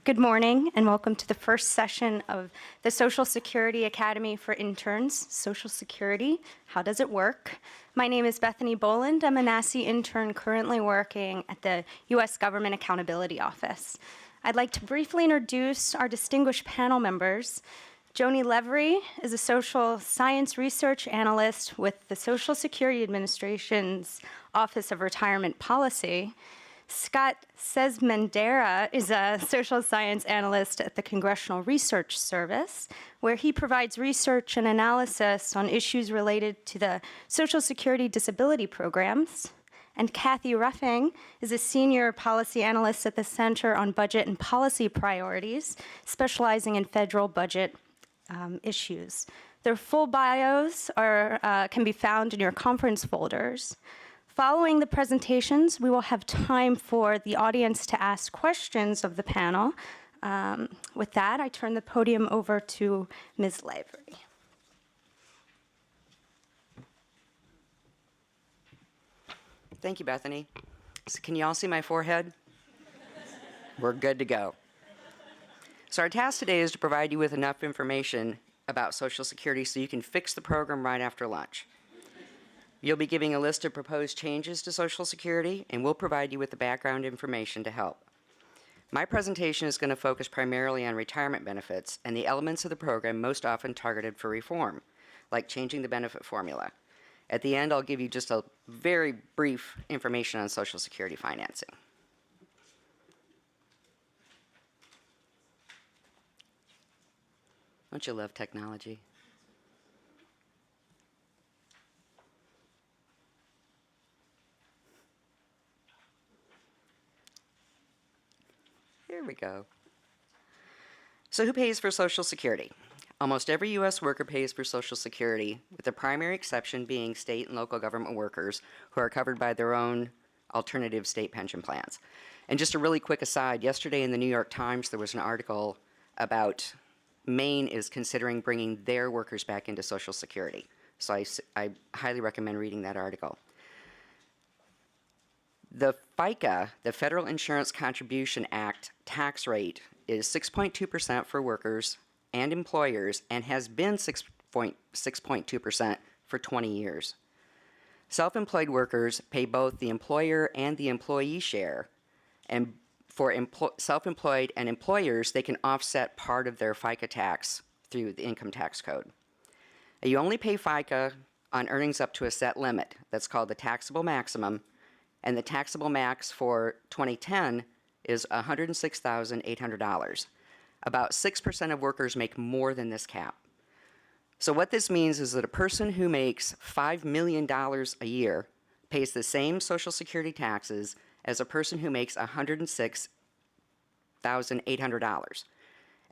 Good morning and welcome to the first session of the Social Security Academy for Interns. Social Security, how does it work? My name is Bethany Boland. I'm a NASI intern currently working at the U.S. Government Accountability Office. I'd like to briefly introduce our distinguished panel members. Joni Lavery is a social science research analyst with the Social Security Administration's Office of Retirement Policy. Scott Szymendera is a social science analyst at the Congressional Research Service, where he provides research and analysis on issues related to the Social Security disability programs. And Kathy Ruffing is a senior policy analyst at the Center on Budget and Policy Priorities, specializing in federal budget issues. Their full bios can be found in your conference folders. Following the presentations, we will have time for the audience to ask questions of the panel. With that, I turn the podium over to Ms. Lavery. Thank you, Bethany. So can you all see my forehead? We're good to go. So our task today is to provide you with enough information about Social Security so you can fix the program right after lunch. You'll be giving a list of proposed changes to Social Security, and we'll provide you with the background information to help. My presentation is going to focus primarily on retirement benefits and the elements of the program most often targeted for reform, like changing the benefit formula. At the end, I'll give you just a very brief information on Social Security financing. Don't you love technology? Here we go. So who pays for Social Security? Almost every U.S. worker pays for Social Security, with the primary exception being state and local government workers who are covered by their own alternative state pension plans. And just a really quick aside, yesterday in the New York Times there was an article about Maine is considering bringing their workers back into Social Security. So I highly recommend reading that article. The FICA, the Federal Insurance Contribution Act tax rate is 6.2% for workers and employers and has been 6.2% for 20 years. Self-employed workers pay both the employer and the employee share, and for self-employed and employers, they can offset part of their FICA tax through the income tax code. You only pay FICA on earnings up to a set limit. That's called the taxable maximum, and the taxable max for 2010 is $106,800. About 6% of workers make more than this cap. So what this means is that a person who makes $5 million a year pays the same Social Security taxes as a person who makes $106,800,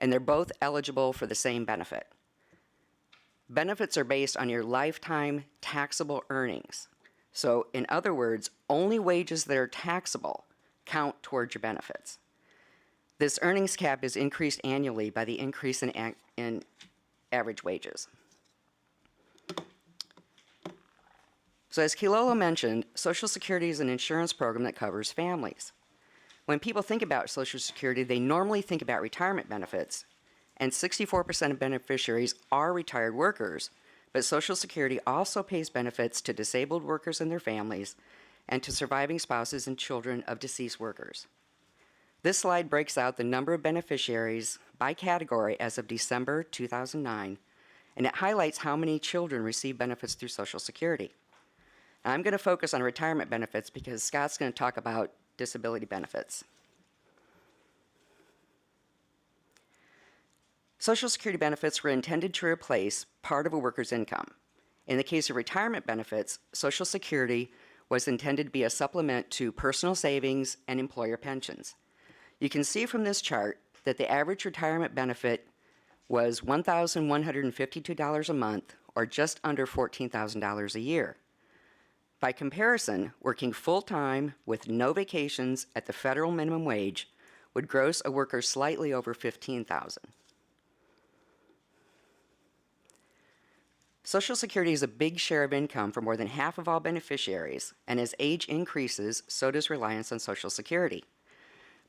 and they're both eligible for the same benefit. Benefits are based on your lifetime taxable earnings. So in other words, only wages that are taxable count towards your benefits. This earnings cap is increased annually by the increase in average wages. So as Kilolo mentioned, Social Security is an insurance program that covers families. When people think about Social Security, they normally think about retirement benefits, and 64% of beneficiaries are retired workers, but Social Security also pays benefits to disabled workers and their families, and to surviving spouses and children of deceased workers. This slide breaks out the number of beneficiaries by category as of December 2009, and it highlights how many children receive benefits through Social Security. Now, I'm going to focus on retirement benefits because Scott's going to talk about disability benefits. Social Security benefits were intended to replace part of a worker's income. In the case of retirement benefits, Social Security was intended to be a supplement to personal savings and employer pensions. You can see from this chart that the average retirement benefit was $1,152 a month, or just under $14,000 a year. By comparison, working full-time with no vacations at the federal minimum wage would gross a worker slightly over $15,000. Social Security is a big share of income for more than half of all beneficiaries, and as age increases, so does reliance on Social Security.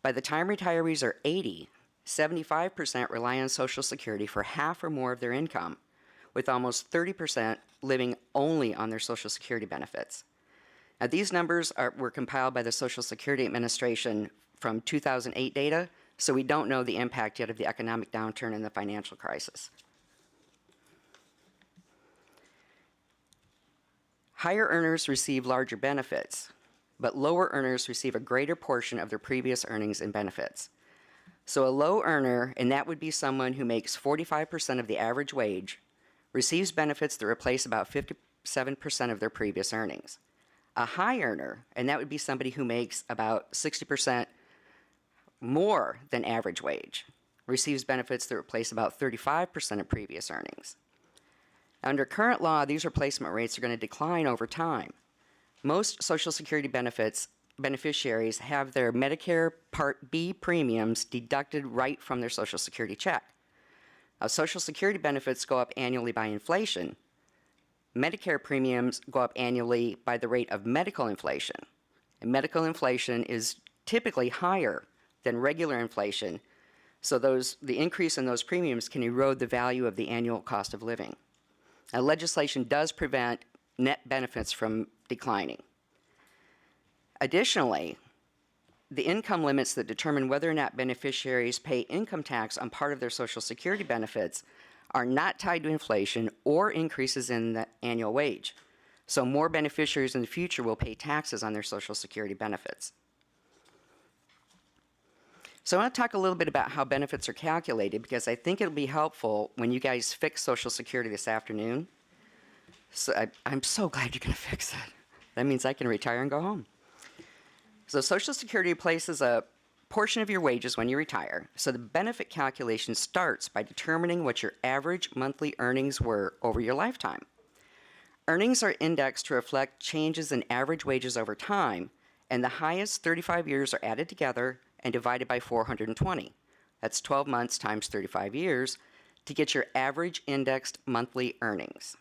By the time retirees are 80, 75% rely on Social Security for half or more of their income, with almost 30% living only on their Social Security benefits. Now, these numbers were compiled by the Social Security Administration from 2008 data, so we don't know the impact yet of the economic downturn and the financial crisis. Higher earners receive larger benefits, but lower earners receive a greater portion of their previous earnings and benefits. So a low earner, and that would be someone who makes 45% of the average wage, receives benefits that replace about 57% of their previous earnings. A high earner, and that would be somebody who makes about 60% more than average wage, receives benefits that replace about 35% of previous earnings. Under current law, these replacement rates are going to decline over time. Most Social Security beneficiaries have their Medicare Part B premiums deducted right from their Social Security check. Now, Social Security benefits go up annually by inflation. Medicare premiums go up annually by the rate of medical inflation. And medical inflation is typically higher than regular inflation, so the increase in those premiums can erode the value of the annual cost of living. Now, legislation does prevent net benefits from declining. Additionally, the income limits that determine whether or not beneficiaries pay income tax on part of their Social Security benefits are not tied to inflation or increases in the annual wage. So more beneficiaries in the future will pay taxes on their Social Security benefits. So I want to talk a little bit about how benefits are calculated, because I think it'll be helpful when you guys fix Social Security this afternoon. So I'm so glad you're going to fix it. That means I can retire and go home. So Social Security replaces a portion of your wages when you retire. So the benefit calculation starts by determining what your average monthly earnings were over your lifetime. Earnings are indexed to reflect changes in average wages over time, and the highest 35 years are added together and divided by 420. That's 12 months times 35 years to get your average indexed monthly earnings.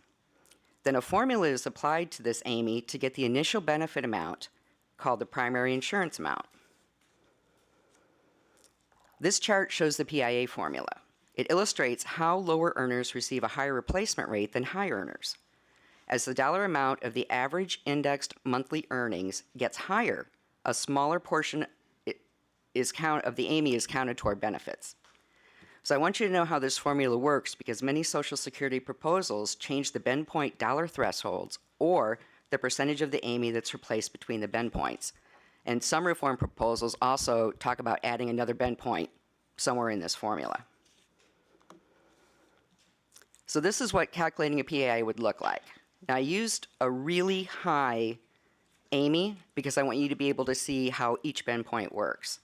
Then a formula is applied to this AMI to get the initial benefit amount, called the primary insurance amount. This chart shows the PIA formula. It illustrates how lower earners receive a higher replacement rate than high earners. As the dollar amount of the average indexed monthly earnings gets higher, a smaller portion of the AMI is counted toward benefits. So I want you to know how this formula works, because many Social Security proposals change the bend point dollar thresholds or the percentage of the AMI that's replaced between the bend points. And some reform proposals also talk about adding another bend point somewhere in this formula. So this is what calculating a PAI would look like. Now, I used a really high AMI because I want you to be able to see how each bend point works.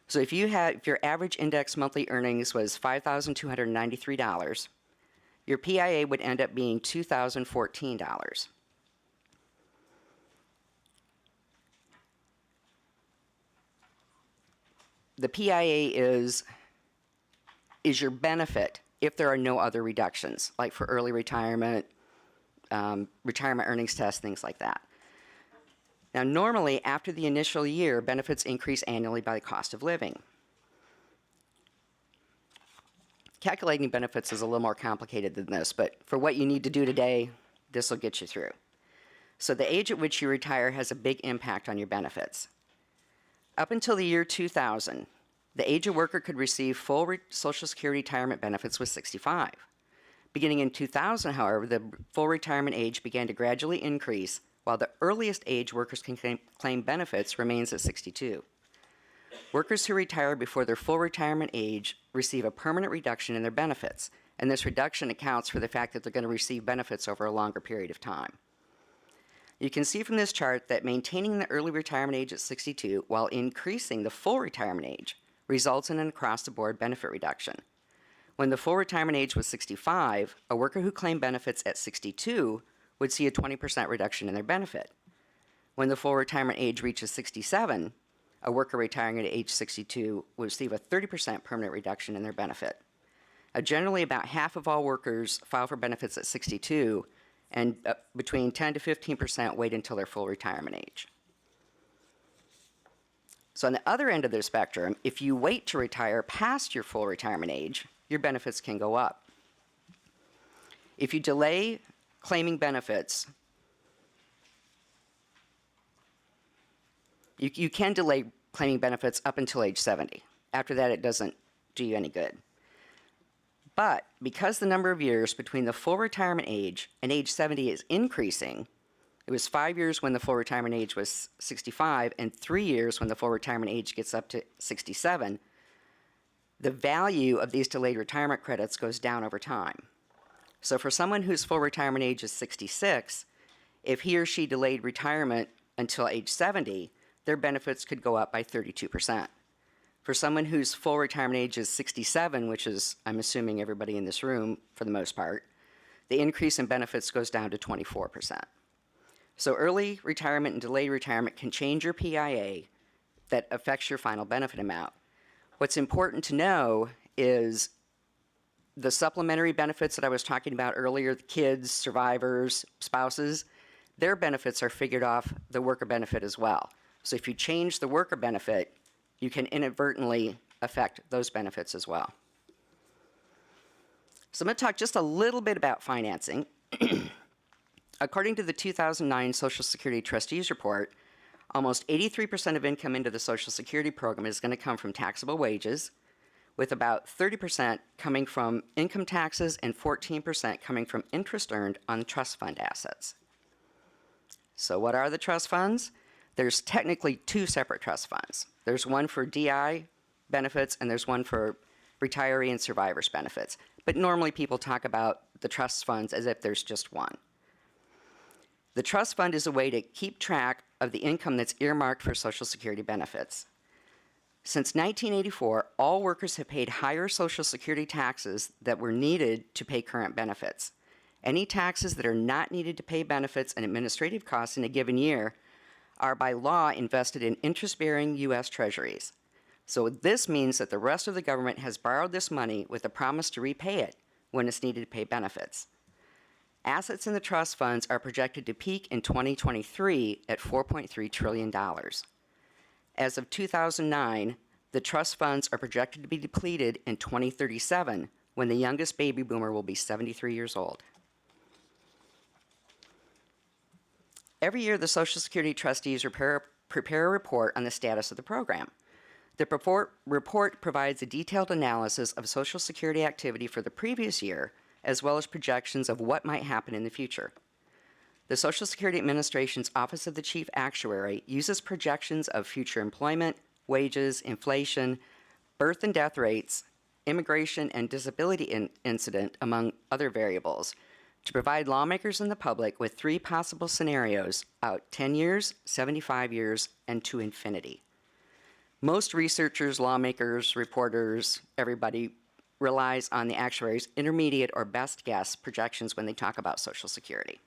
So if your average index monthly earnings was $5,293, your PIA would end up being $2,014. The PIA is your benefit if there are no other reductions, like for early retirement, retirement earnings test, things like that. Now, normally, after the initial year, benefits increase annually by the cost of living. Calculating benefits is a little more complicated than this, but for what you need to do today, this will get you through. So the age at which you retire has a big impact on your benefits. Up until the year 2000, the age a worker could receive full Social Security retirement benefits was 65. Beginning in 2000, however, the full retirement age began to gradually increase, while the earliest age workers can claim benefits remains at 62. Workers who retire before their full retirement age receive a permanent reduction in their benefits, and this reduction accounts for the fact that they're going to receive benefits over a longer period of time. You can see from this chart that maintaining the early retirement age at 62 while increasing the full retirement age results in an across-the-board benefit reduction. When the full retirement age was 65, a worker who claimed benefits at 62 would see a 20% reduction in their benefit. When the full retirement age reaches 67, a worker retiring at age 62 will receive a 30% permanent reduction in their benefit. Generally, about half of all workers file for benefits at 62, and between 10 to 15% wait until their full retirement age. So on the other end of the spectrum, if you wait to retire past your full retirement age, your benefits can go up. If you delay claiming benefits, you can delay claiming benefits up until age 70. After that, it doesn't do you any good. But because the number of years between the full retirement age and age 70 is increasing, it was 5 years when the full retirement age was 65 and 3 years when the full retirement age gets up to 67, the value of these delayed retirement credits goes down over time. So for someone whose full retirement age is 66, if he or she delayed retirement until age 70, their benefits could go up by 32%. For someone whose full retirement age is 67, which is, I'm assuming, everybody in this room for the most part, the increase in benefits goes down to 24%. So early retirement and delayed retirement can change your PIA that affects your final benefit amount. What's important to know is the supplementary benefits that I was talking about earlier, the kids, survivors, spouses, their benefits are figured off the worker benefit as well. So if you change the worker benefit, you can inadvertently affect those benefits as well. So I'm going to talk just a little bit about financing. According to the 2009 Social Security Trustees Report, almost 83% of income into the Social Security program is going to come from taxable wages, with about 30% coming from income taxes and 14% coming from interest earned on trust fund assets. So what are the trust funds? There's technically two separate trust funds. There's one for DI benefits and there's one for retiree and survivors benefits. But normally people talk about the trust funds as if there's just one. The trust fund is a way to keep track of the income that's earmarked for Social Security benefits. Since 1984, all workers have paid higher Social Security taxes that were needed to pay current benefits. Any taxes that are not needed to pay benefits and administrative costs in a given year are by law invested in interest-bearing U.S. Treasuries. So this means that the rest of the government has borrowed this money with a promise to repay it when it's needed to pay benefits. Assets in the trust funds are projected to peak in 2023 at $4.3 trillion. As of 2009, the trust funds are projected to be depleted in 2037 when the youngest baby boomer will be 73 years old. Every year, the Social Security trustees prepare a report on the status of the program. The report provides a detailed analysis of Social Security activity for the previous year, as well as projections of what might happen in the future. The Social Security Administration's Office of the Chief Actuary uses projections of future employment, wages, inflation, birth and death rates, immigration and disability incident, among other variables, to provide lawmakers and the public with three possible scenarios out 10 years, 75 years, and to infinity. Most researchers, lawmakers, reporters, everybody relies on the actuary's intermediate or best guess projections when they talk about Social Security.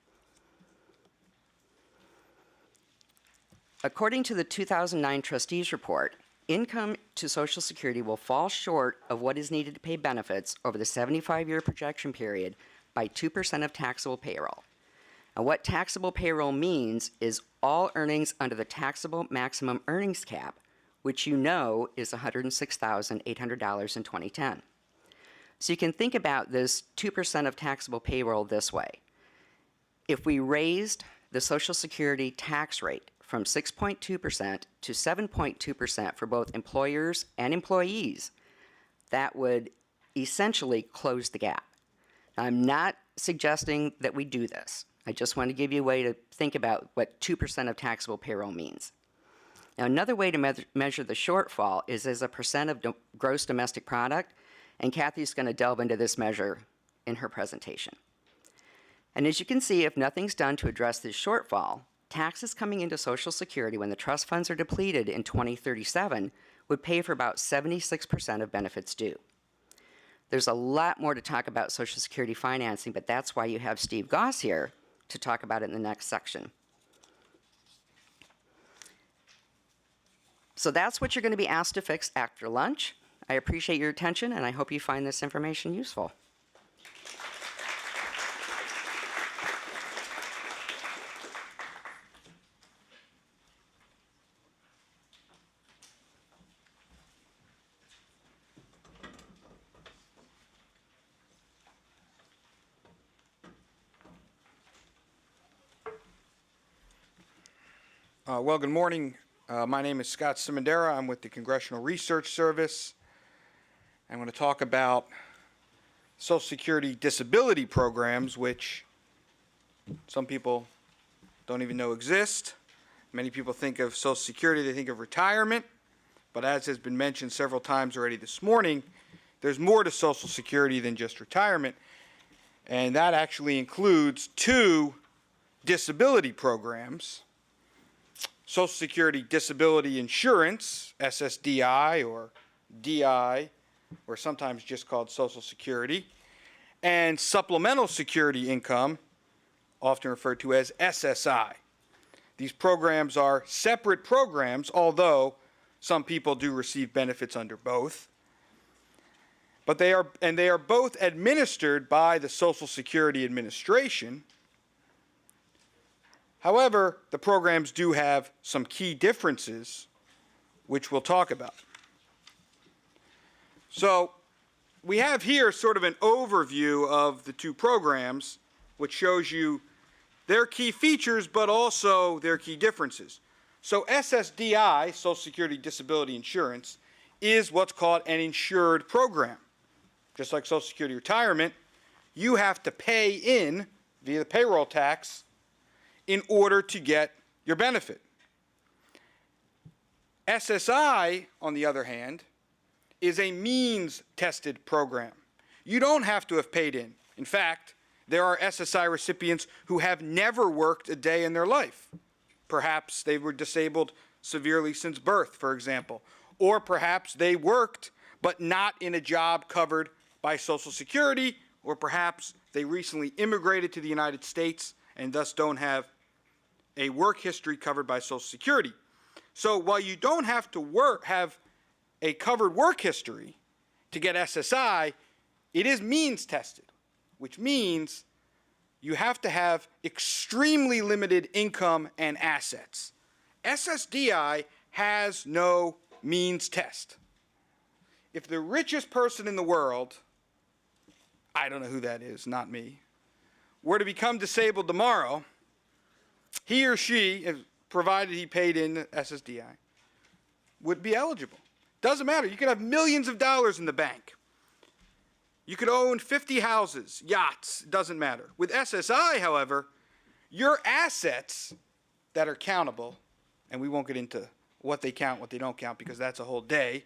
According to the 2009 Trustees Report, income to Social Security will fall short of what is needed to pay benefits over the 75-year projection period by 2% of taxable payroll. And what taxable payroll means is all earnings under the taxable maximum earnings cap, which you know is $106,800 in 2010. So you can think about this 2% of taxable payroll this way. If we raised the Social Security tax rate from 6.2% to 7.2% for both employers and employees, that would essentially close the gap. Now, I'm not suggesting that we do this. I just want to give you a way to think about what 2% of taxable payroll means. Now, another way to measure the shortfall is as a percent of gross domestic product, and Kathy's going to delve into this measure in her presentation. And as you can see, if nothing's done to address this shortfall, taxes coming into Social Security when the trust funds are depleted in 2037 would pay for about 76% of benefits due. There's a lot more to talk about Social Security financing, but that's why you have Steve Goss here to talk about it in the next section. So that's what you're going to be asked to fix after lunch. I appreciate your attention, and I hope you find this information useful. Well, good morning. My name is Scott Szymendera. I'm with the Congressional Research Service. I'm going to talk about Social Security disability programs, which some people don't even know exist. Many people think of Social Security, they think of retirement. But as has been mentioned several times already this morning, there's more to Social Security than just retirement. And that actually includes 2 disability programs. Social Security Disability Insurance, SSDI or DI, or sometimes just called Social Security, and Supplemental Security Income, often referred to as SSI. These programs are separate programs, although some people do receive benefits under both. But they are both administered by the Social Security Administration. However, the programs do have some key differences, which we'll talk about. So we have here sort of an overview of the 2 programs, which shows you their key features, but also their key differences. So SSDI, Social Security Disability Insurance, is what's called an insured program. Just like Social Security Retirement, you have to pay in via the payroll tax in order to get your benefit. SSI, on the other hand, is a means-tested program. You don't have to have paid in. In fact, there are SSI recipients who have never worked a day in their life. Perhaps they were disabled severely since birth, for example. Or perhaps they worked, but not in a job covered by Social Security, or perhaps they recently immigrated to the United States and thus don't have a work history covered by Social Security. So while you don't have to have a covered work history to get SSI, it is means tested, which means you have to have extremely limited income and assets. SSDI has no means test. If the richest person in the world, I don't know who that is, not me, were to become disabled tomorrow, he or she, provided he paid in SSDI, would be eligible. Doesn't matter. You could have millions of dollars in the bank. You could own 50 houses, yachts, doesn't matter. With SSI, however, your assets that are countable, and we won't get into what they count, what they don't count, because that's a whole day,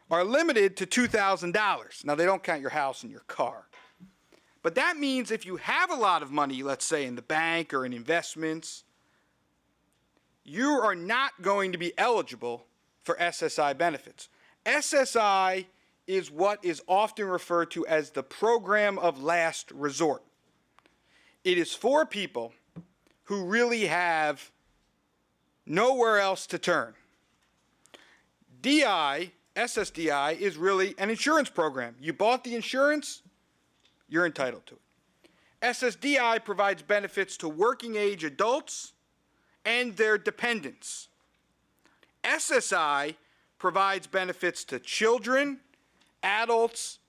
are limited to $2,000. Now, they don't count your house and your car. But that means if you have a lot of money, let's say in the bank or in investments, you are not going to be eligible for SSI benefits. SSI is what is often referred to as the program of last resort. It is for people who really have nowhere else to turn. DI, SSDI, is really an insurance program. You bought the insurance, you're entitled to it. SSDI provides benefits to working age adults and their dependents. SSI provides benefits to children, adults,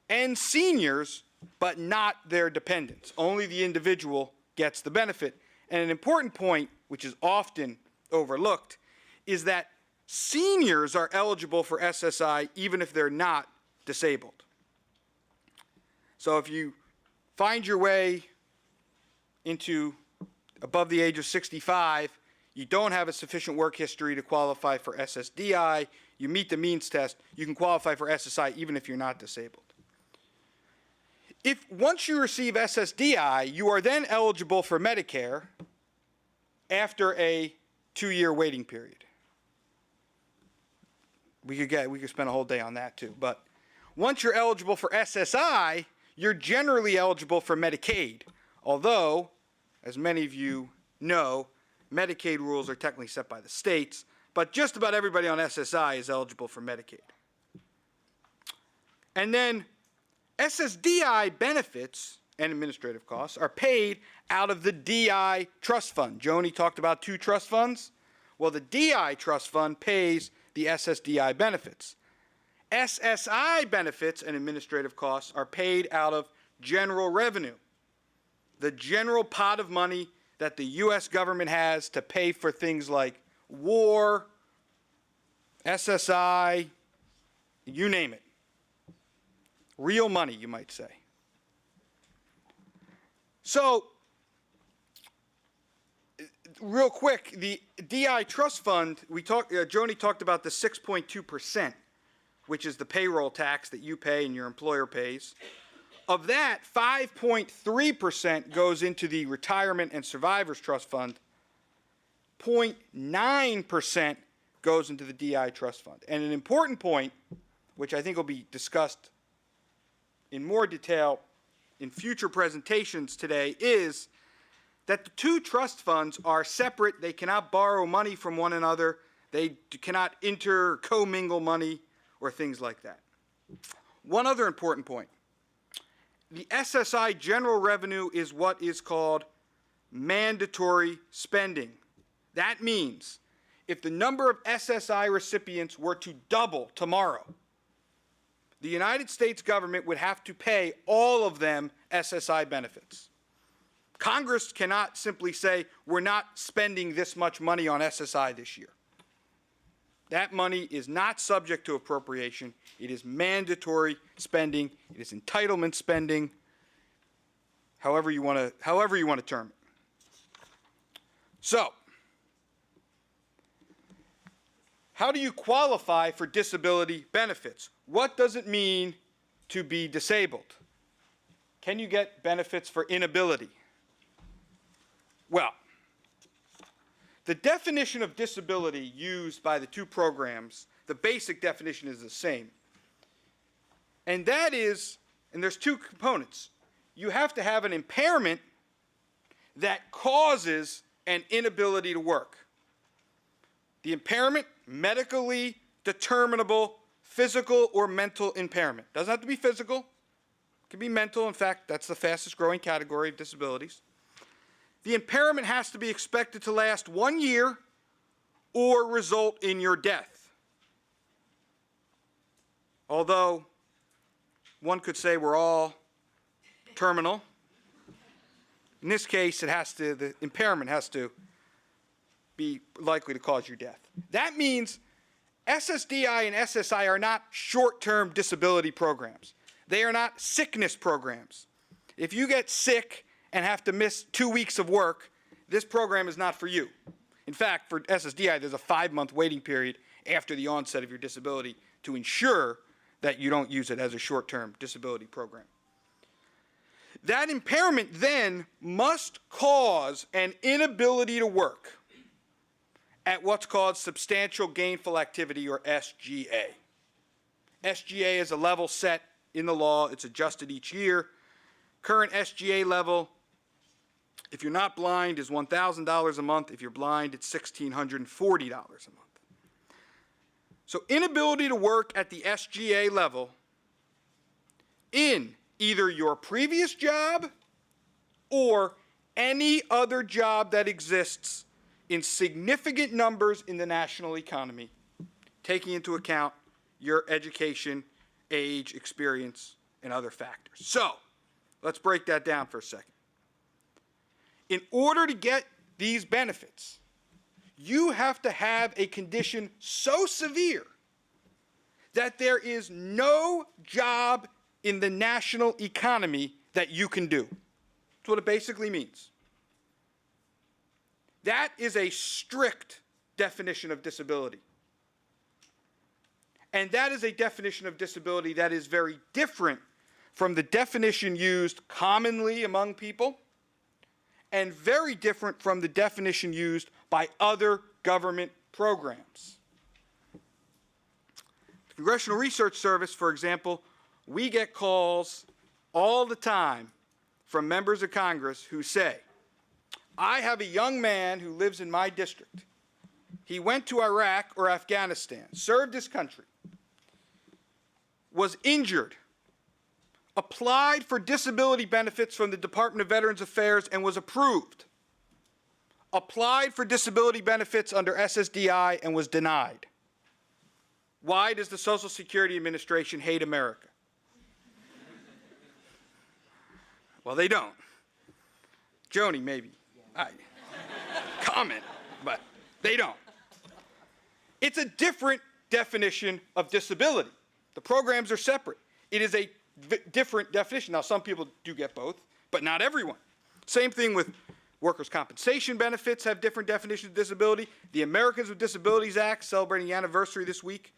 and seniors, but not their dependents. Only the individual gets the benefit. And an important point, which is often overlooked, is that seniors are eligible for SSI even if they're not disabled. So if you find your way into above the age of 65, you don't have a sufficient work history to qualify for SSDI, you meet the means test, you can qualify for SSI even if you're not disabled. If once you receive SSDI, you are then eligible for Medicare after a 2-year waiting period. We could spend a whole day on that too. But once you're eligible for SSI, you're generally eligible for Medicaid. Although, as many of you know, Medicaid rules are technically set by the states, but just about everybody on SSI is eligible for Medicaid. And then SSDI benefits and administrative costs are paid out of the DI trust fund. Joni talked about 2 trust funds. Well, the DI trust fund pays the SSDI benefits. SSI benefits and administrative costs are paid out of general revenue, the general pot of money that the U.S. government has to pay for things like war, SSI, you name it. Real money, you might say. So, real quick, the DI Trust Fund, Joni talked about the 6.2%, which is the payroll tax that you pay and your employer pays. Of that, 5.3% goes into the Retirement and Survivors Trust Fund. 0.9% goes into the DI Trust Fund. And an important point, which I think will be discussed in more detail in future presentations today, is that the two trust funds are separate. They cannot borrow money from one another. They cannot commingle money or things like that. One other important point. The SSI general revenue is what is called mandatory spending. That means if the number of SSI recipients were to double tomorrow, the United States government would have to pay all of them SSI benefits. Congress cannot simply say, we're not spending this much money on SSI this year. That money is not subject to appropriation. It is mandatory spending. It is entitlement spending, however you want to term it. So, how do you qualify for disability benefits? What does it mean to be disabled? Can you get benefits for inability? Well, the definition of disability used by the two programs, the basic definition is the same. And that is, and there's two components. You have to have an impairment that causes an inability to work. The impairment, medically determinable physical or mental impairment. Doesn't have to be physical. It can be mental. In fact, that's the fastest growing category of disabilities. The impairment has to be expected to last 1 year or result in your death. Although one could say we're all terminal, in this case the impairment has to be likely to cause your death. That means SSDI and SSI are not short-term disability programs. They are not sickness programs. If you get sick and have to miss 2 weeks of work, this program is not for you. In fact, for SSDI, there's a 5-month waiting period after the onset of your disability to ensure that you don't use it as a short-term disability program. That impairment then must cause an inability to work at what's called substantial gainful activity, or SGA. SGA is a level set in the law. It's adjusted each year. Current SGA level, if you're not blind, is $1,000 a month. If you're blind, it's $1,640 a month. So inability to work at the SGA level in either your previous job or any other job that exists in significant numbers in the national economy, taking into account your education, age, experience, and other factors. So, let's break that down for a second. In order to get these benefits, you have to have a condition so severe that there is no job in the national economy that you can do. That's what it basically means. That is a strict definition of disability. And that is a definition of disability that is very different from the definition used commonly among people, and very different from the definition used by other government programs. The Congressional Research Service, for example, we get calls all the time from members of Congress who say, I have a young man who lives in my district. He went to Iraq or Afghanistan, served his country, was injured, applied for disability benefits from the Department of Veterans Affairs and was approved, applied for disability benefits under SSDI and was denied. Why does the Social Security Administration hate America? Well, they don't. Joni, maybe. comment, but they don't. It's a different definition of disability. The programs are separate. It is a different definition. Now, some people do get both, but not everyone. Same thing with workers' compensation benefits have different definitions of disability. The Americans with Disabilities Act, celebrating the anniversary this week,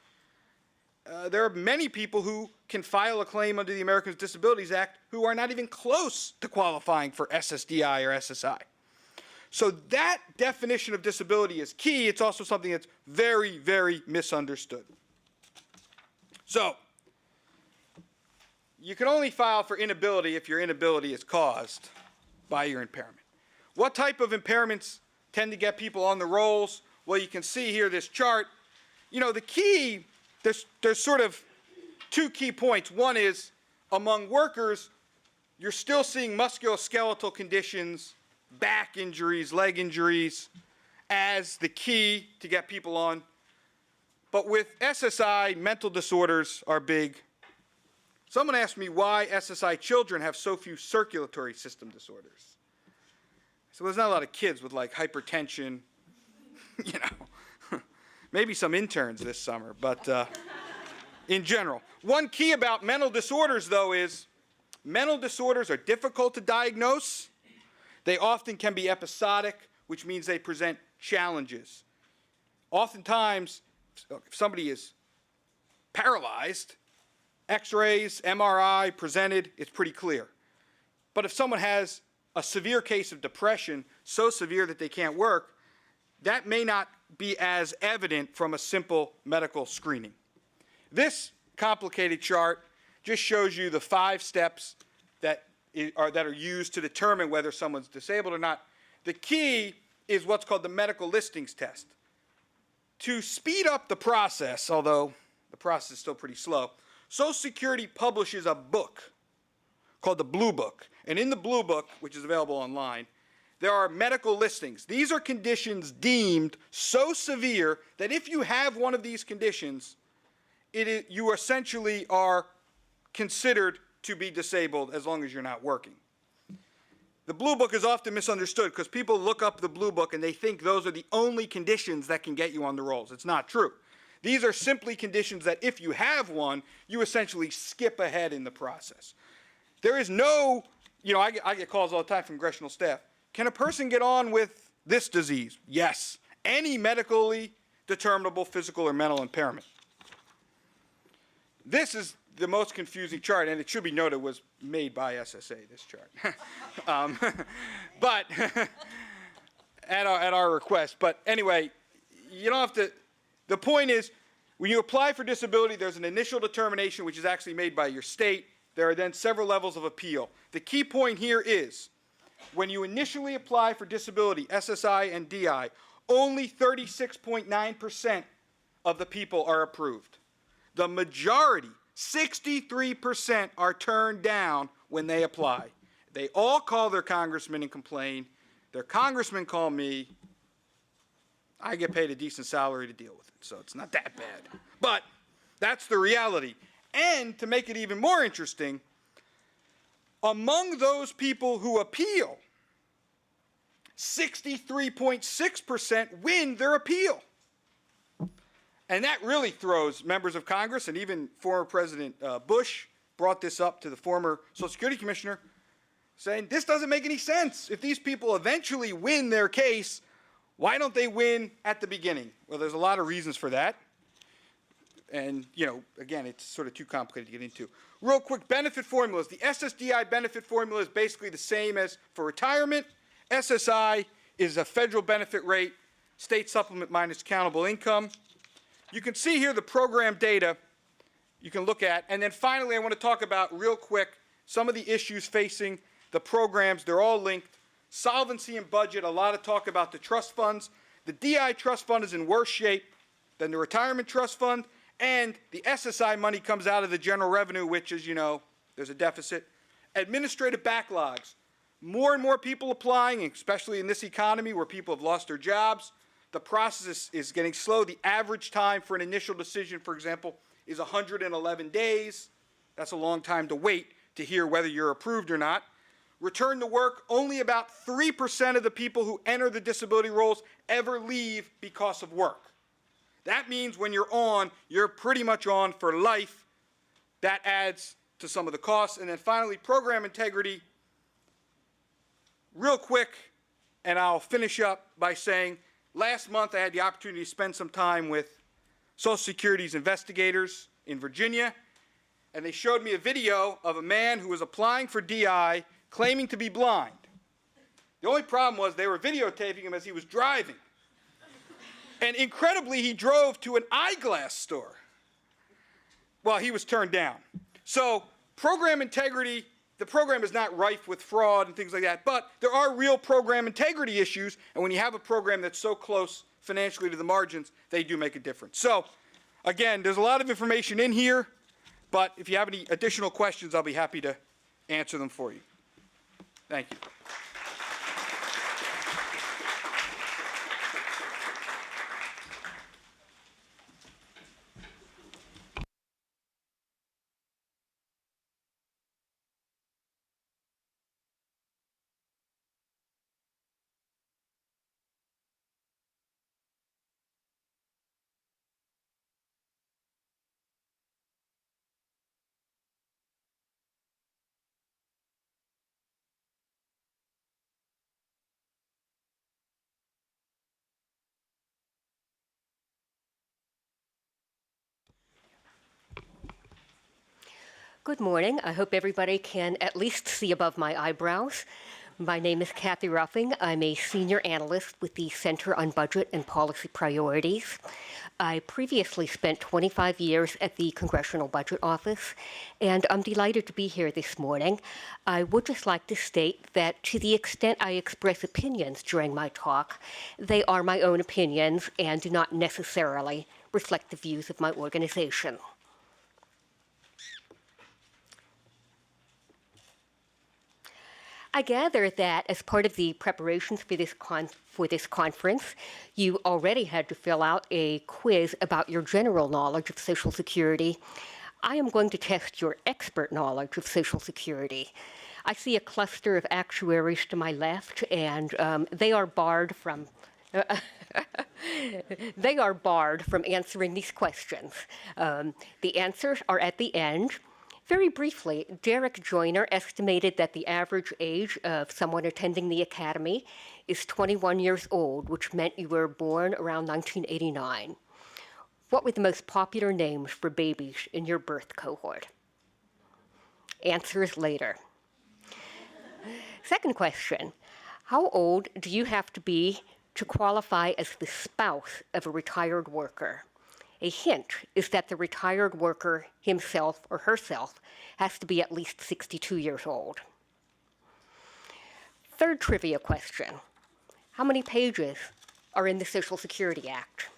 there are many people who can file a claim under the Americans with Disabilities Act who are not even close to qualifying for SSDI or SSI. So that definition of disability is key. It's also something that's very, very misunderstood. So you can only file for inability if your inability is caused by your impairment. What type of impairments tend to get people on the rolls? Well, you can see here this chart. You know, the key, there's sort of two key points. One is among workers, you're still seeing musculoskeletal conditions, back injuries, leg injuries, as the key to get people on. But with SSI, mental disorders are big. Someone asked me why SSI children have so few circulatory system disorders. So there's not a lot of kids with like hypertension, you know, maybe some interns this summer, but in general. One key about mental disorders, though, is mental disorders are difficult to diagnose. They often can be episodic, which means they present challenges. Oftentimes, if somebody is paralyzed, X-rays, MRI presented, it's pretty clear. But if someone has a severe case of depression, so severe that they can't work, that may not be as evident from a simple medical screening. This complicated chart just shows you the 5 steps that are used to determine whether someone's disabled or not. The key is what's called the medical listings test. To speed up the process, although the process is still pretty slow, Social Security publishes a book called the Blue Book. And in the Blue Book, which is available online, there are medical listings. These are conditions deemed so severe that if you have one of these conditions, you essentially are considered to be disabled as long as you're not working. The Blue Book is often misunderstood because people look up the Blue Book and they think those are the only conditions that can get you on the rolls. It's not true. These are simply conditions that if you have one, you essentially skip ahead in the process. There is no, you know, I get calls all the time from Congressional staff. Can a person get on with this disease? Yes. Any medically determinable physical or mental impairment. This is the most confusing chart, and it should be noted was made by SSA, this chart. But at our request. But anyway, you don't have to, the point is, when you apply for disability, there's an initial determination which is actually made by your state. There are then several levels of appeal. The key point here is, when you initially apply for disability, SSI and DI, only 36.9% of the people are approved. The majority, 63%, are turned down when they apply. They all call their congressman and complain. Their congressmen call me. I get paid a decent salary to deal with it, so it's not that bad. But that's the reality. And to make it even more interesting, among those people who appeal, 63.6% win their appeal. And that really throws members of Congress, and even former President Bush brought this up to the former Social Security Commissioner, saying this doesn't make any sense. If these people eventually win their case, why don't they win at the beginning? Well, there's a lot of reasons for that. And, you know, again, it's sort of too complicated to get into. Real quick, benefit formulas. The SSDI benefit formula is basically the same as for retirement. SSI is a federal benefit rate, state supplement minus countable income. You can see here the program data you can look at. And then finally, I want to talk about real quick some of the issues facing the programs. They're all linked. Solvency and budget, a lot of talk about the trust funds. The DI trust fund is in worse shape than the retirement trust fund. And the SSI money comes out of the general revenue, which is, you know, there's a deficit. Administrative backlogs. More and more people applying, especially in this economy where people have lost their jobs. The process is getting slow. The average time for an initial decision, for example, is 111 days. That's a long time to wait to hear whether you're approved or not. return to work, only about 3% of the people who enter the disability rolls ever leave because of work. That means when you're on, you're pretty much on for life. That adds to some of the costs. And then finally, program integrity. Real quick, and I'll finish up by saying, last month I had the opportunity to spend some time with Social Security's investigators in Virginia, and they showed me a video of a man who was applying for DI claiming to be blind. The only problem was they were videotaping him as he was driving. And incredibly, he drove to an eyeglass store. Well, he was turned down. So program integrity, the program is not rife with fraud and things like that, but there are real program integrity issues, and when you have a program that's so close financially to the margins, they do make a difference. So again, there's a lot of information in here, but if you have any additional questions, I'll be happy to answer them for you. Thank you. Good morning. I hope everybody can at least see above my eyebrows. My name is Kathy Ruffing. I'm a senior analyst with the Center on Budget and Policy Priorities. I previously spent 25 years at the Congressional Budget Office, and I'm delighted to be here this morning. I would just like to state that to the extent I express opinions during my talk, they are my own opinions and do not necessarily reflect the views of my organization. I gather that as part of the preparations for this conference, you already had to fill out a quiz about your general knowledge of Social Security. I am going to test your expert knowledge of Social Security. I see a cluster of actuaries to my left, and they are barred from answering these questions. The answers are at the end. Very briefly, Derek Joyner estimated that the average age of someone attending the academy is 21 years old, which meant you were born around 1989. What were the most popular names for babies in your birth cohort? Answers later. Second question, how old do you have to be to qualify as the spouse of a retired worker? A hint is that the retired worker himself or herself has to be at least 62 years old. Third trivia question. How many pages are in the Social Security Act?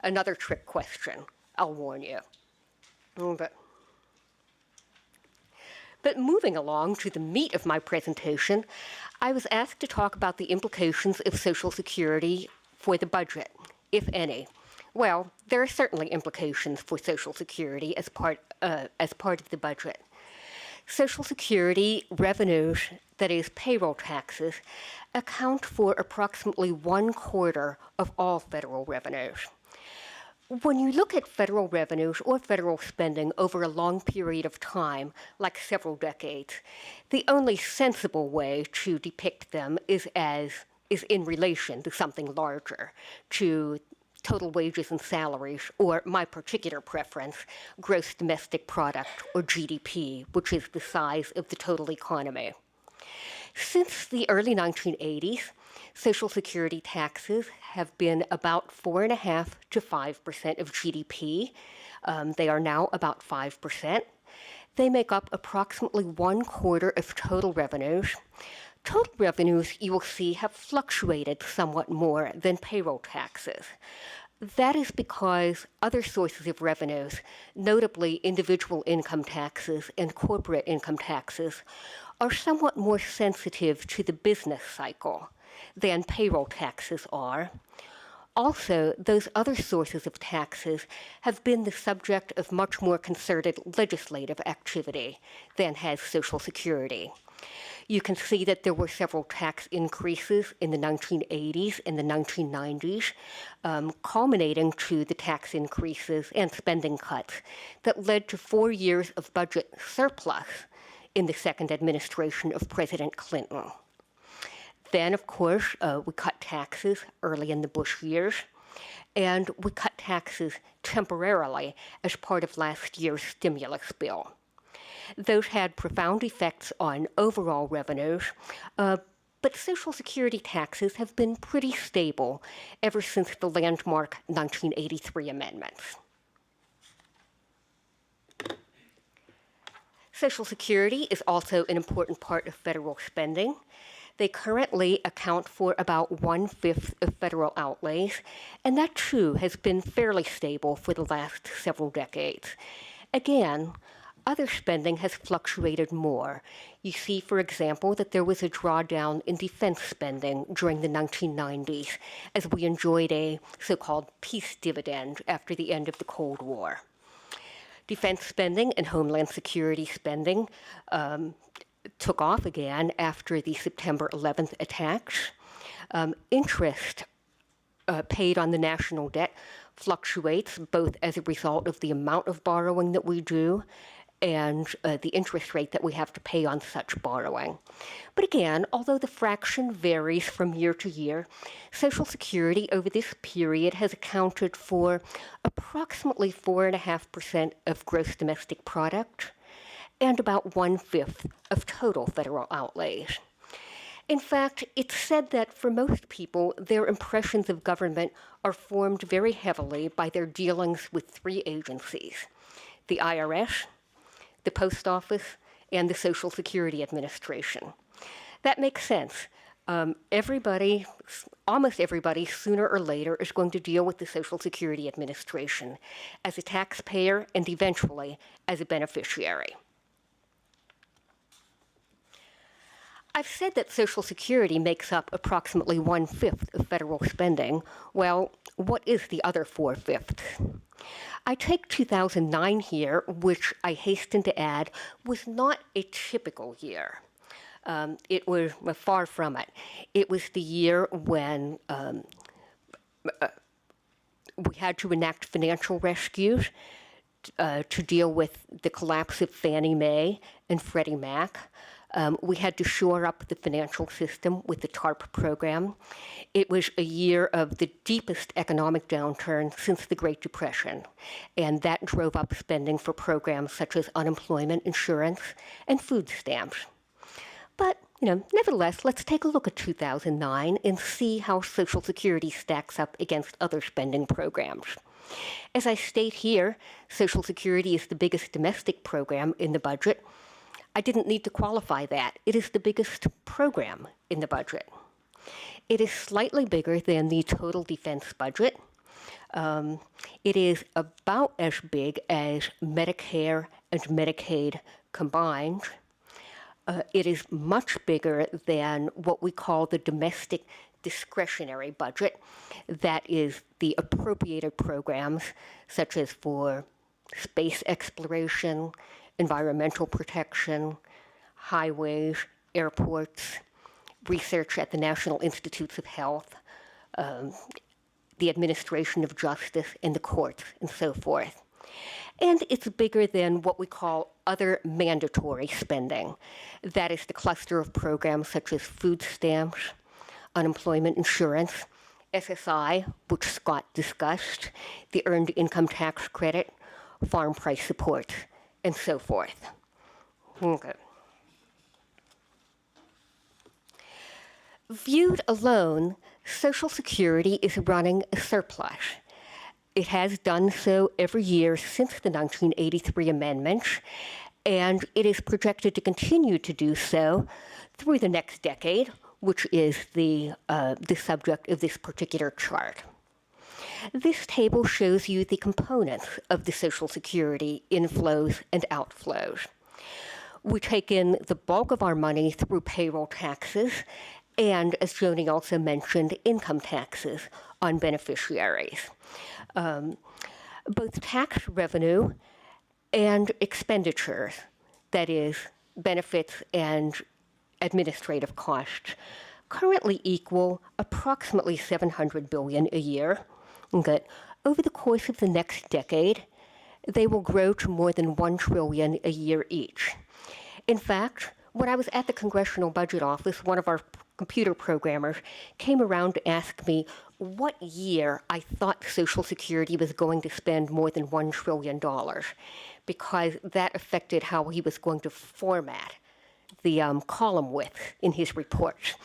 Another trick question, I'll warn you. But moving along to the meat of my presentation, I was asked to talk about the implications of Social Security for the budget, if any. Well, there are certainly implications for Social Security as part of the budget. Social Security revenues, that is, payroll taxes, account for approximately 1/4 of all federal revenues. When you look at federal revenues or federal spending over a long period of time, like several decades, the only sensible way to depict them is in relation to something larger, to total wages and salaries, or my particular preference, gross domestic product, or GDP, which is the size of the total economy. Since the early 1980s, Social Security taxes have been about 4.5% to 5% of GDP. They are now about 5%. They make up approximately 1/4 of total revenues. Total revenues, you will see, have fluctuated somewhat more than payroll taxes. That is because other sources of revenues, notably individual income taxes and corporate income taxes, are somewhat more sensitive to the business cycle than payroll taxes are. Also, those other sources of taxes have been the subject of much more concerted legislative activity than has Social Security. You can see that there were several tax increases in the 1980s and the 1990s, culminating to the tax increases and spending cuts that led to 4 years of budget surplus in the second administration of President Clinton. Then, of course, we cut taxes early in the Bush years, and we cut taxes temporarily as part of last year's stimulus bill. Those had profound effects on overall revenues, but Social Security taxes have been pretty stable ever since the landmark 1983 amendments. Social Security is also an important part of federal spending. They currently account for about 1/5 of federal outlays, and that too has been fairly stable for the last several decades. Again, other spending has fluctuated more. You see, for example, that there was a drawdown in defense spending during the 1990s as we enjoyed a so-called peace dividend after the end of the Cold War. Defense spending and Homeland Security spending took off again after the September 11th attacks. Interest paid on the national debt fluctuates both as a result of the amount of borrowing that we do and the interest rate that we have to pay on such borrowing. But again, although the fraction varies from year to year, Social Security over this period has accounted for approximately 4.5% of gross domestic product and about 1/5 of total federal outlays. In fact, it's said that for most people, their impressions of government are formed very heavily by their dealings with 3 agencies: the IRS, the Post Office, and the Social Security Administration. That makes sense. Almost everybody, sooner or later, is going to deal with the Social Security Administration as a taxpayer and eventually as a beneficiary. I've said that Social Security makes up approximately 1/5 of federal spending. Well, what is the other 4/5? I take 2009 here, which I hasten to add was not a typical year. It was far from it. It was the year when we had to enact financial rescues to deal with the collapse of Fannie Mae and Freddie Mac. We had to shore up the financial system with the TARP program. It was a year of the deepest economic downturn since the Great Depression, and that drove up spending for programs such as unemployment insurance and food stamps. But, nevertheless, let's take a look at 2009 and see how Social Security stacks up against other spending programs. As I state here, Social Security is the biggest domestic program in the budget. I didn't need to qualify that. It is the biggest program in the budget. It is slightly bigger than the total defense budget. It is about as big as Medicare and Medicaid combined. It is much bigger than what we call the domestic discretionary budget. That is the appropriated programs, such as for space exploration, environmental protection, highways, airports, research at the National Institutes of Health, the administration of justice and the courts, and so forth. And it's bigger than what we call other mandatory spending. That is the cluster of programs such as food stamps, unemployment insurance, SSI, which Scott discussed, the Earned Income Tax Credit, farm price support, and so forth. Okay. Viewed alone, Social Security is running a surplus. It has done so every year since the 1983 amendments, and it is projected to continue to do so through the next decade, which is the subject of this particular chart. This table shows you the components of the Social Security inflows and outflows. We take in the bulk of our money through payroll taxes and, as Joni also mentioned, income taxes on beneficiaries. Both tax revenue and expenditures, that is, benefits and administrative costs currently equal approximately $700 billion a year. That over the course of the next decade, they will grow to more than $1 trillion a year each. In fact, when I was at the Congressional Budget Office, one of our computer programmers came around to ask me what year I thought Social Security was going to spend more than $1 trillion, because that affected how he was going to format the column width in his reports.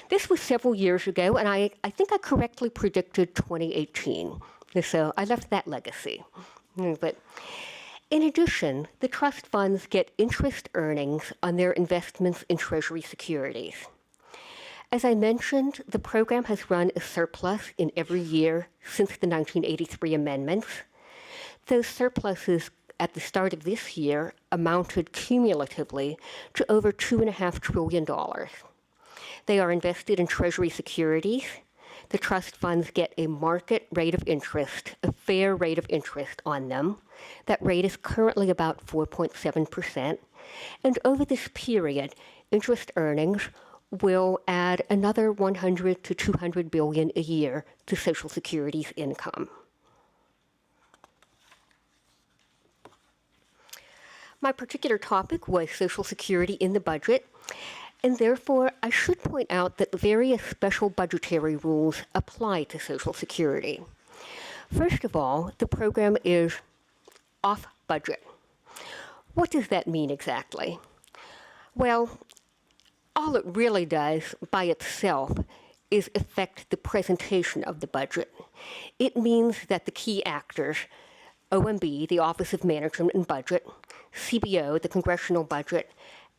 This was several years ago, and I think I correctly predicted 2018. So I left that legacy. But in addition, the trust funds get interest earnings on their investments in Treasury securities. As I mentioned, the program has run a surplus in every year since the 1983 amendments. Those surpluses at the start of this year amounted cumulatively to over $2.5 trillion. They are invested in Treasury securities. The trust funds get a market rate of interest, a fair rate of interest on them. That rate is currently about 4.7%. And over this period, interest earnings will add another 100 to 200 billion a year to Social Security's income. My particular topic was Social Security in the budget, and therefore I should point out that various special budgetary rules apply to Social Security. First of all, the program is off budget. What does that mean exactly? Well, all it really does by itself is affect the presentation of the budget. It means that the key actors, OMB, the Office of Management and Budget, CBO, the Congressional Budget,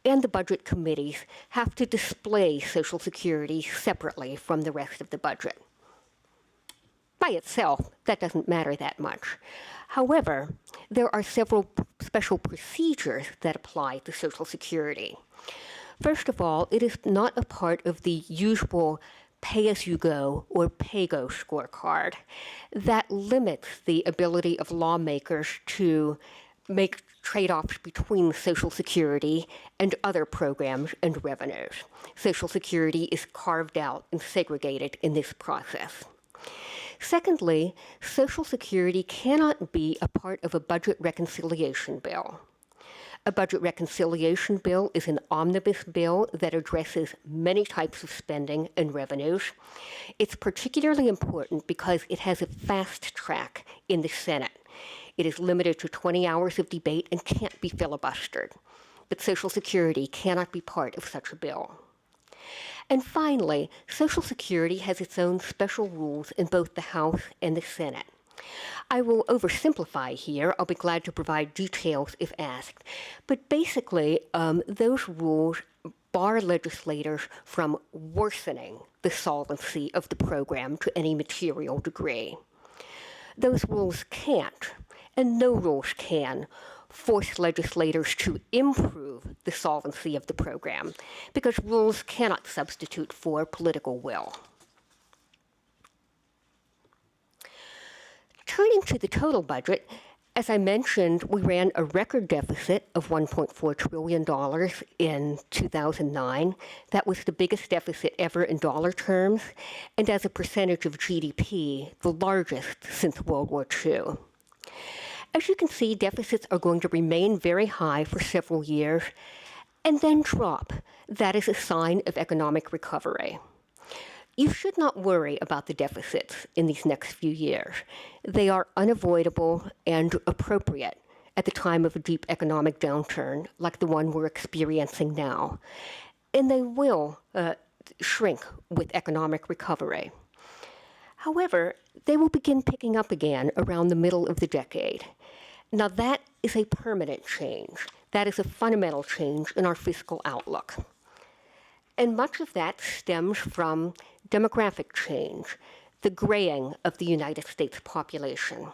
and the budget committees have to display Social Security separately from the rest of the budget. By itself, that doesn't matter that much. However, there are several special procedures that apply to Social Security. First of all, it is not a part of the usual pay-as-you-go or pay-go scorecard that limits the ability of lawmakers to make trade-offs between Social Security and other programs and revenues. Social Security is carved out and segregated in this process. Secondly, Social Security cannot be a part of a budget reconciliation bill. A budget reconciliation bill is an omnibus bill that addresses many types of spending and revenues. It's particularly important because it has a fast track in the Senate. It is limited to 20 hours of debate and can't be filibustered. But Social Security cannot be part of such a bill. And finally, Social Security has its own special rules in both the House and the Senate. I will oversimplify here. I'll be glad to provide details if asked. But basically, those rules bar legislators from worsening the solvency of the program to any material degree. Those rules can't, and no rules can, force legislators to improve the solvency of the program, because rules cannot substitute for political will. Turning to the total budget, as I mentioned, we ran a record deficit of $1.4 trillion in 2009. That was the biggest deficit ever in dollar terms, and as a percentage of GDP, the largest since World War II. As you can see, deficits are going to remain very high for several years and then drop. That is a sign of economic recovery. You should not worry about the deficits in these next few years. They are unavoidable and appropriate at the time of a deep economic downturn like the one we're experiencing now. And they will shrink with economic recovery. However, they will begin picking up again around the middle of the decade. Now that is a permanent change. That is a fundamental change in our fiscal outlook. And much of that stems from demographic change, the graying of the United States population.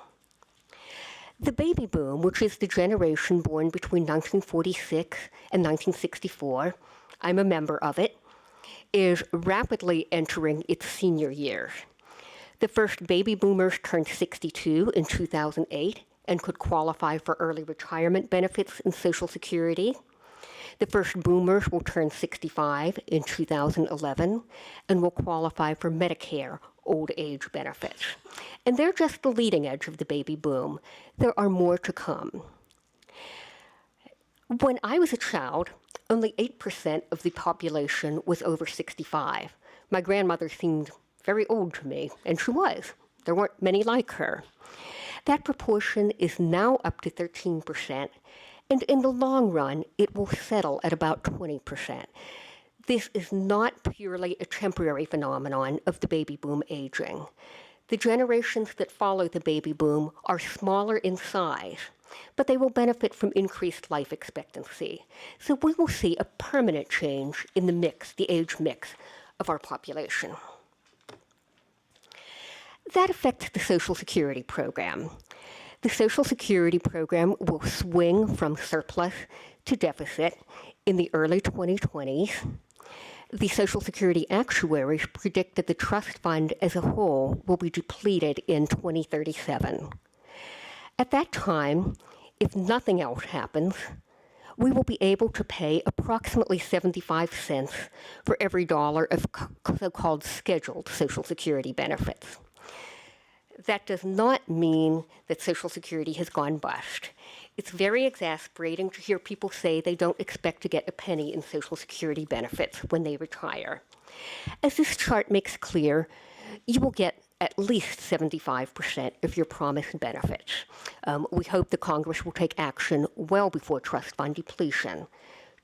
The baby boom, which is the generation born between 1946 and 1964, I'm a member of it, is rapidly entering its senior years. The first baby boomers turned 62 in 2008 and could qualify for early retirement benefits and Social Security. The first boomers will turn 65 in 2011 and will qualify for Medicare old age benefits. And they're just the leading edge of the baby boom. There are more to come. When I was a child, only 8% of the population was over 65. My grandmother seemed very old to me, and she was. There weren't many like her. That proportion is now up to 13%, and in the long run, it will settle at about 20%. This is not purely a temporary phenomenon of the baby boom aging. The generations that follow the baby boom are smaller in size, but they will benefit from increased life expectancy. So we will see a permanent change in the mix, the age mix of our population. That affects the Social Security program. The Social Security program will swing from surplus to deficit in the early 2020s. The Social Security actuaries predict that the trust fund as a whole will be depleted in 2037. At that time, if nothing else happens, we will be able to pay approximately 75 cents for every dollar of so-called scheduled Social Security benefits. That does not mean that Social Security has gone bust. It's very exasperating to hear people say they don't expect to get a penny in Social Security benefits when they retire. As this chart makes clear, you will get at least 75% of your promised benefits. We hope the Congress will take action well before trust fund depletion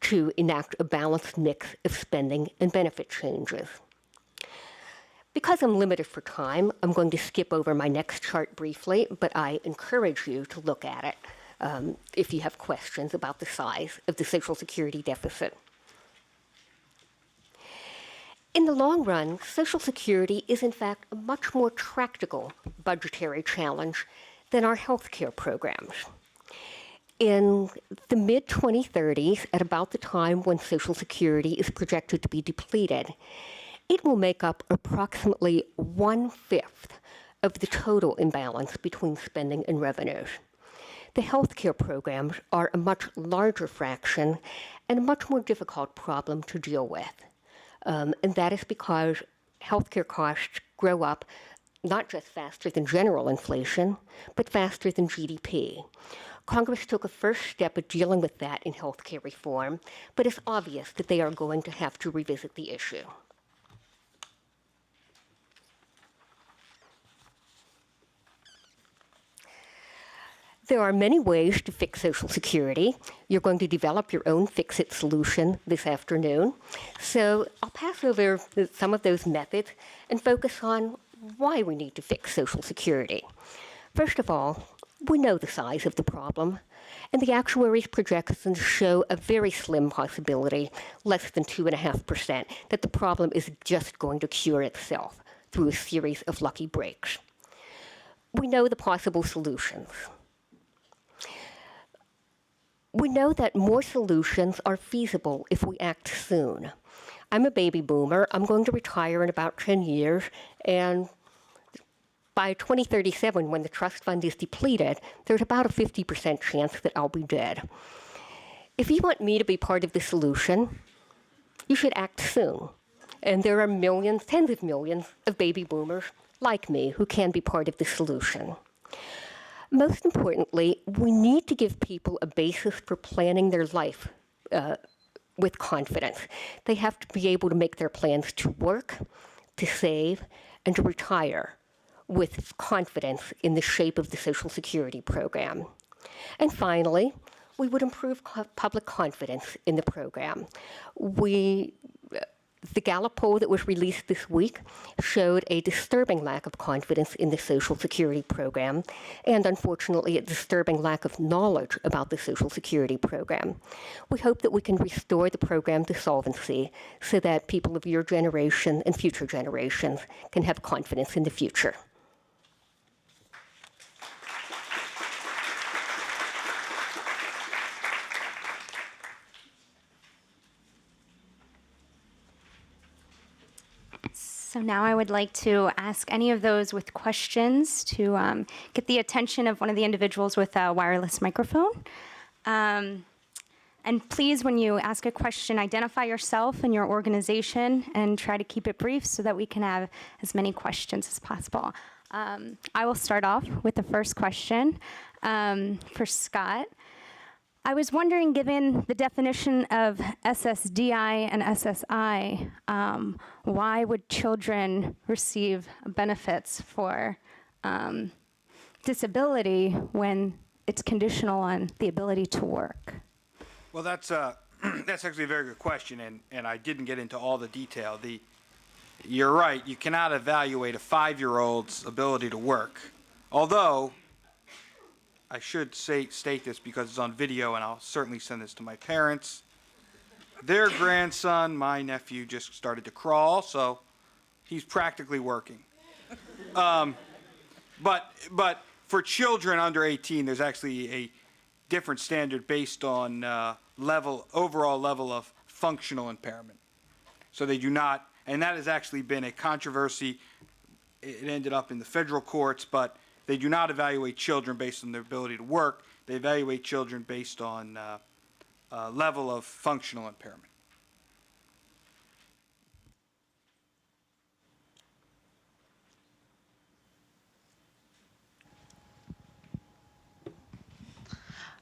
to enact a balanced mix of spending and benefit changes. Because I'm limited for time, I'm going to skip over my next chart briefly, but I encourage you to look at it if you have questions about the size of the Social Security deficit. In the long run, Social Security is in fact a much more tractable budgetary challenge than our health care programs. In the mid-2030s, at about the time when Social Security is projected to be depleted, it will make up approximately 1/5 of the total imbalance between spending and revenues. The health care programs are a much larger fraction and a much more difficult problem to deal with. And that is because healthcare costs grow up not just faster than general inflation, but faster than GDP. Congress took a first step at dealing with that in healthcare reform, but it's obvious that they are going to have to revisit the issue. There are many ways to fix Social Security. You're going to develop your own fix-it solution this afternoon. So I'll pass over some of those methods and focus on why we need to fix Social Security. First of all, we know the size of the problem, and the actuaries' projections show a very slim possibility, less than 2.5%, that the problem is just going to cure itself through a series of lucky breaks. We know the possible solutions. We know that more solutions are feasible if we act soon. I'm a baby boomer. I'm going to retire in about 10 years, and by 2037, when the trust fund is depleted, there's about a 50% chance that I'll be dead. If you want me to be part of the solution, you should act soon. And there are millions, tens of millions of baby boomers like me who can be part of the solution. Most importantly, we need to give people a basis for planning their life with confidence. They have to be able to make their plans to work, to save, and to retire with confidence in the shape of the Social Security program. And finally, we would improve public confidence in the program. The Gallup poll that was released this week showed a disturbing lack of confidence in the Social Security program, and unfortunately a disturbing lack of knowledge about the Social Security program. We hope that we can restore the program to solvency so that people of your generation and future generations can have confidence in the future. So now I would like to ask any of those with questions to get the attention of one of the individuals with a wireless microphone. And And please, when you ask a question, identify yourself and your organization and try to keep it brief so that we can have as many questions as possible. I will start off with the first question for Scott. I was wondering, given the definition of SSDI and SSI, why would children receive benefits for disability when it's conditional on the ability to work? Well, that's actually a very good question, and I didn't get into all the detail. You're right, you cannot evaluate a 5-year-old's ability to work. Although, I should state this because it's on video, and I'll certainly send this to my parents. Their grandson, my nephew, just started to crawl, so he's practically working. But for children under 18, there's actually a different standard based on overall level of functional impairment. So they do not, and that has actually been a controversy. It ended up in the federal courts, but they do not evaluate children based on their ability to work. They evaluate children based on level of functional impairment.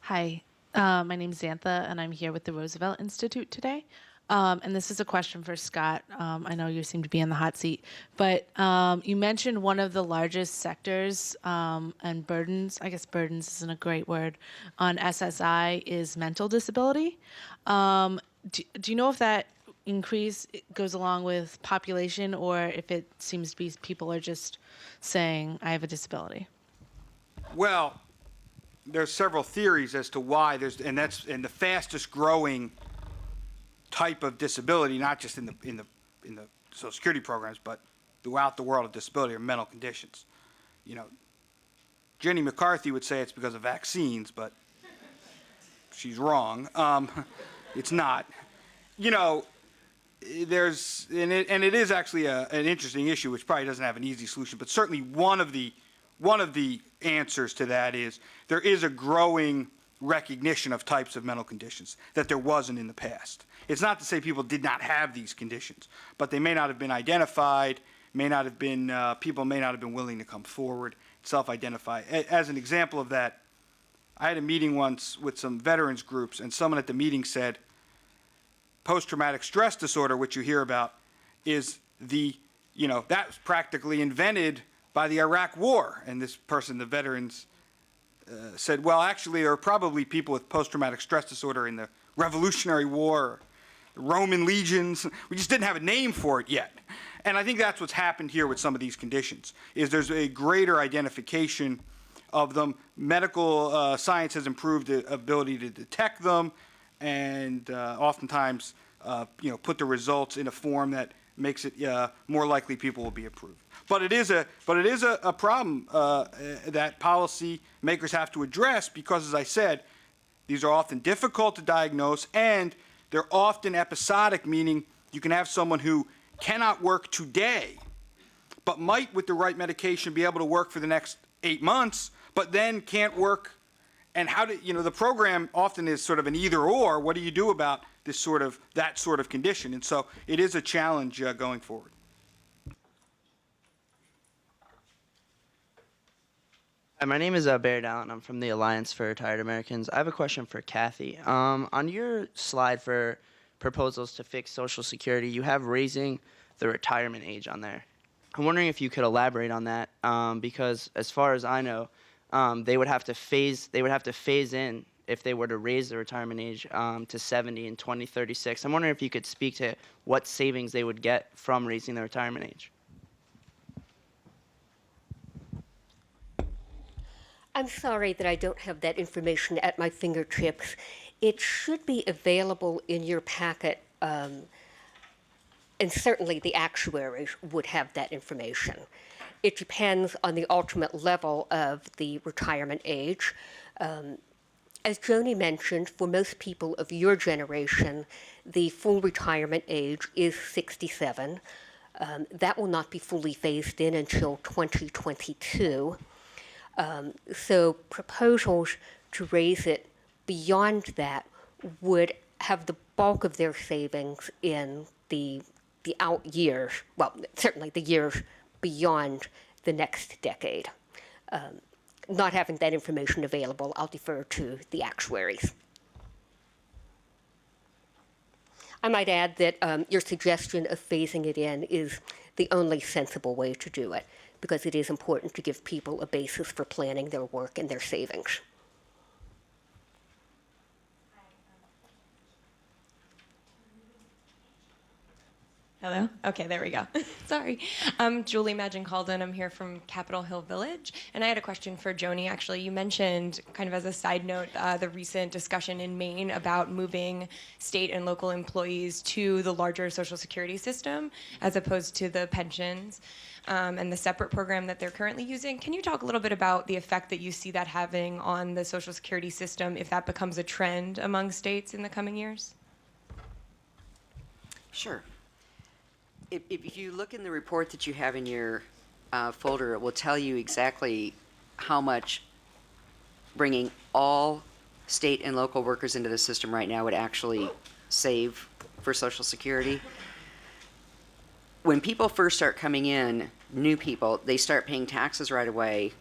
Hi, my name is Xantha, and I'm here with the Roosevelt Institute today. And this is a question for Scott. I know you seem to be in the hot seat, but you mentioned one of the largest sectors and burdens, I guess burdens isn't a great word, on SSI is mental disability. Do you know if that increase goes along with population, or if it seems to be people are just saying, I have a disability? Well, there's several theories as to why and the fastest growing type of disability, not just in the Social Security programs, but throughout the world of disability, are mental conditions. You know, Jenny McCarthy would say it's because of vaccines, but she's wrong. It's not. You know, it is actually an interesting issue, which probably doesn't have an easy solution, but certainly one of the answers to that is there is a growing recognition of types of mental conditions that there wasn't in the past. It's not to say people did not have these conditions, but they may not have been identified, people may not have been willing to come forward, self-identify. As an example of that, I had a meeting once with some veterans groups, and someone at the meeting said, post-traumatic stress disorder, which you hear about, is that was practically invented by the Iraq War. And this person, the veterans, said, well, actually, there are probably people with post-traumatic stress disorder in the Revolutionary War, the Roman legions. We just didn't have a name for it yet. And I think that's what's happened here with some of these conditions, is there's a greater identification of them. Medical science has improved the ability to detect them, and oftentimes, put the results in a form that makes it more likely people will be approved. But it is a problem that policy makers have to address because, as I said, these are often difficult to diagnose, and they're often episodic, meaning you can have someone who cannot work today, but might, with the right medication, be able to work for the next 8 months, but then can't work. And the program often is sort of an either or. What do you do about that sort of condition? And so it is a challenge going forward. Hi, my name is Barrett Allen. I'm from the Alliance for Retired Americans. I have a question for Kathy. On your slide for proposals to fix Social Security, you have raising the retirement age on there. I'm wondering if you could elaborate on that, because as far as I know, they would have to phase in if they were to raise the retirement age to 70 in 2036. I'm wondering if you could speak to what savings they would get from raising the retirement age. I'm sorry that I don't have that information at my fingertips. It should be available in your packet, and certainly the actuaries would have that information. It depends on the ultimate level of the retirement age. As Joni mentioned, for most people of your generation, the full retirement age is 67. That will not be fully phased in until 2022. So proposals to raise it beyond that would have the bulk of their savings in the out years, well, certainly the years beyond the next decade. Not having that information available, I'll defer to the actuaries. I might add that your suggestion of phasing it in is the only sensible way to do it, because it is important to give people a basis for planning their work and their savings. Hello? Okay, there we go. Sorry. I'm Julie Magin-Calden. I'm here from Capitol Hill Village. And I had a question for Joni, actually. You mentioned, kind of as a side note, the recent discussion in Maine about moving state and local employees to the larger Social Security system as opposed to the pensions and the separate program that they're currently using. Can you talk a little bit about the effect that you see that having on the Social Security system if that becomes a trend among states in the coming years? Sure. If you look in the report that you have in your folder, it will tell you exactly how much bringing all state and local workers into the system right now would actually save for Social Security. When people first start coming in, new people, they start paying taxes right away,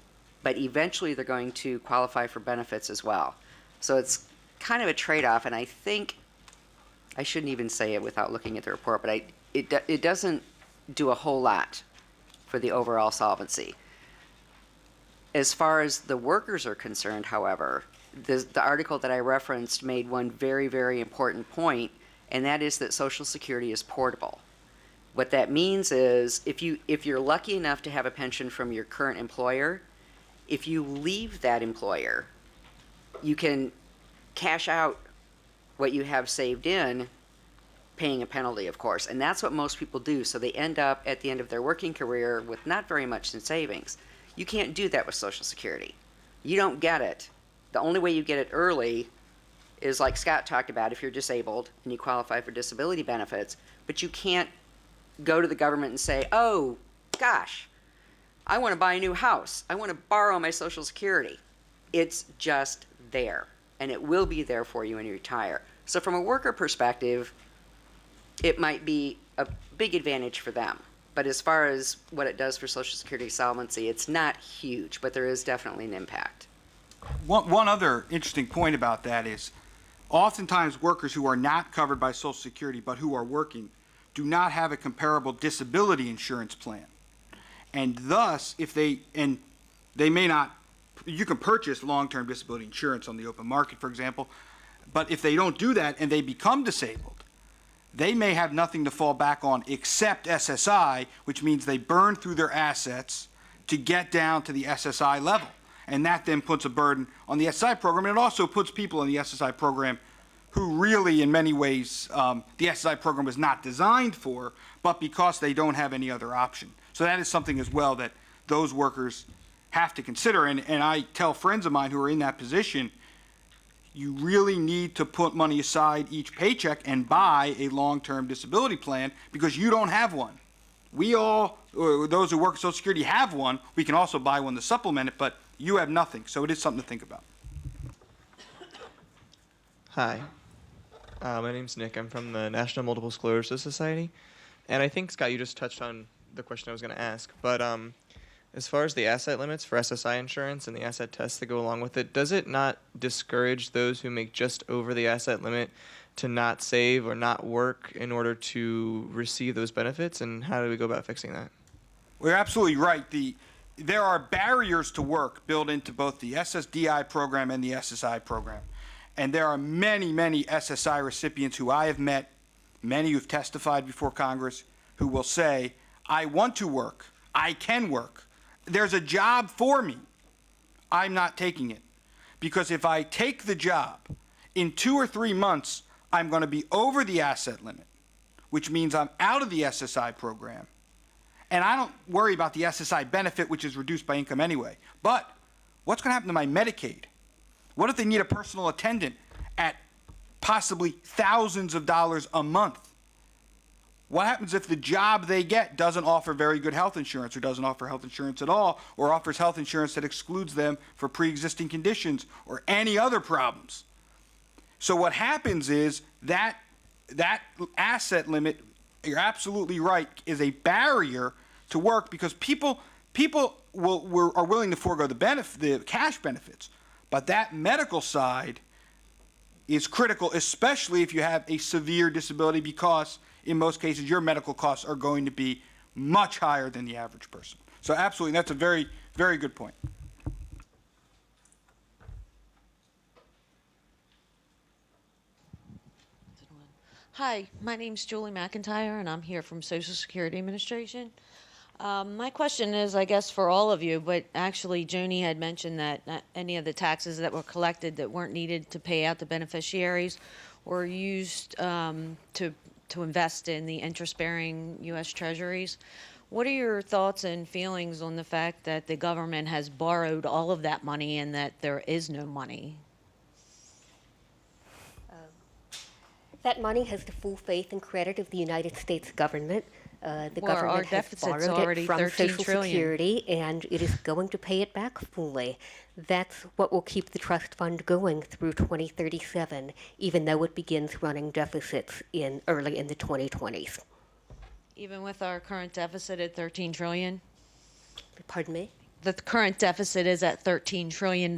but eventually they're going to qualify for benefits as well. So it's kind of a trade-off, and I think, I shouldn't even say it without looking at the report, but it doesn't do a whole lot for the overall solvency. As far as the workers are concerned, however, the article that I referenced made one very, very important point, and that is that Social Security is portable. What that means is if you're lucky enough to have a pension from your current employer, if you leave that employer, you can cash out what you have saved in, paying a penalty, of course. And that's what most people do. So they end up at the end of their working career with not very much in savings. You can't do that with Social Security. You don't get it. The only way you get it early is, like Scott talked about, if you're disabled and you qualify for disability benefits, but you can't go to the government and say, oh, gosh, I want to buy a new house. I want to borrow my Social Security. It's just there, and it will be there for you when you retire. So from a worker perspective, it might be a big advantage for them. But as far as what it does for Social Security solvency, it's not huge, but there is definitely an impact. One other interesting point about that is oftentimes workers who are not covered by Social Security but who are working do not have a comparable disability insurance plan. And thus, they may not, you can purchase long-term disability insurance on the open market, for example, but if they don't do that and they become disabled, they may have nothing to fall back on except SSI, which means they burn through their assets to get down to the SSI level. And that then puts a burden on the SSI program, and it also puts people in the SSI program who really, in many ways, the SSI program was not designed for, but because they don't have any other option. So that is something as well that those workers have to consider. And I tell friends of mine who are in that position, you really need to put money aside each paycheck and buy a long-term disability plan because you don't have one. We all, those who work at Social Security, have one. We can also buy one to supplement it, but you have nothing. So it is something to think about. Hi, my name's Nick. I'm from the National Multiple Sclerosis Society. And I think, Scott, you just touched on the question I was going to ask. But as far as the asset limits for SSI insurance and the asset tests that go along with it, does it not discourage those who make just over the asset limit to not save or not work in order to receive those benefits? And how do we go about fixing that? Well, you're absolutely right. There are barriers to work built into both the SSDI program and the SSI program. And there are many, many SSI recipients who I have met, many who've testified before Congress, who will say, I want to work, I can work. There's a job for me. I'm not taking it. Because if I take the job, in 2 or 3 months, I'm going to be over the asset limit, which means I'm out of the SSI program. And I don't worry about the SSI benefit, which is reduced by income anyway. But what's going to happen to my Medicaid? What if they need a personal attendant at possibly thousands of dollars a month? What happens if the job they get doesn't offer very good health insurance, or doesn't offer health insurance at all, or offers health insurance that excludes them for pre-existing conditions or any other problems? So what happens is that asset limit, you're absolutely right, is a barrier to work because people are willing to forego the cash benefits. But that medical side is critical, especially if you have a severe disability, because in most cases your medical costs are going to be much higher than the average person. So absolutely, that's a very, very good point. Hi, my name's Julie McIntyre, and I'm here from Social Security Administration. My question is, I guess, for all of you, but actually Joni had mentioned that not any of the taxes that were collected that weren't needed to pay out the beneficiaries were used to invest in the interest-bearing U.S. Treasuries. What are your thoughts and feelings on the fact that the government has borrowed all of that money and that there is no money? That money has the full faith and credit of the United States government. The Well, our government has deficit's borrowed already it from 13 Social trillion. Security, and it is going to pay it back fully. That's what will keep the trust fund going through 2037, even though it begins running deficits early in the 2020s. Even with our current deficit at 13 trillion? Pardon me? The current deficit is at $13 trillion,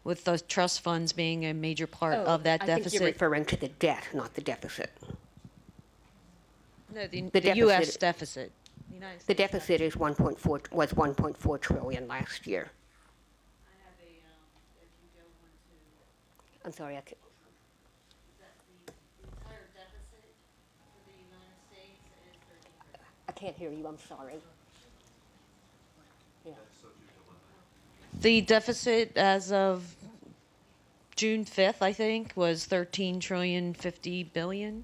with the trust funds being a major part of that I deficit. think you're referring to the debt, not the deficit. No, the deficit- U.S. deficit. United The States deficit is 1.4 trillion last year. I'm sorry, I can't hear you, I'm sorry. Yeah. The deficit as of June 5th, I think, was 13 trillion 50 billion.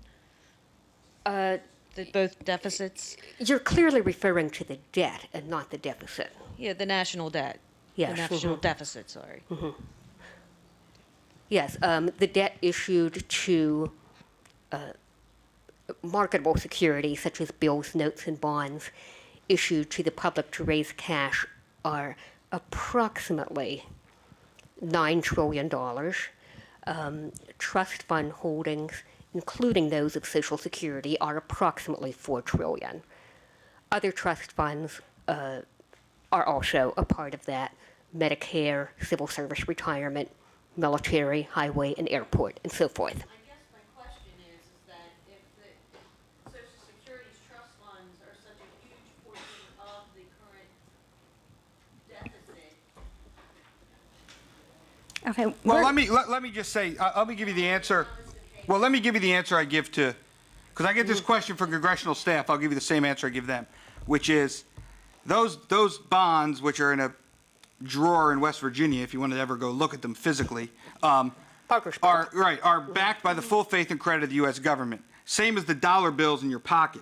Both deficits. You're clearly referring to the debt and not the deficit. Yeah, the national debt. Yes. The national deficit, sorry. Yes, the debt issued to marketable securities such as bills, notes, and bonds issued to the public to raise cash are approximately $9 trillion. Trust fund holdings, including those of Social Security, are approximately $4 trillion. Other trust funds are also a part of that: Medicare, civil service retirement, military, highway, and airport, and so forth. I guess my question is that if the Social Security's trust funds are such a huge portion of the current deficit. Okay. Well, we're- let me just say, let me give you the answer. Well, let me give you the answer I give to, because I get this question from congressional staff. I'll give you the same answer I give them, which is those bonds, which are in a drawer in West Virginia, if you want to ever go look at them physically, are backed by the full faith and credit of the U.S. government. Same as the dollar bills in your pocket.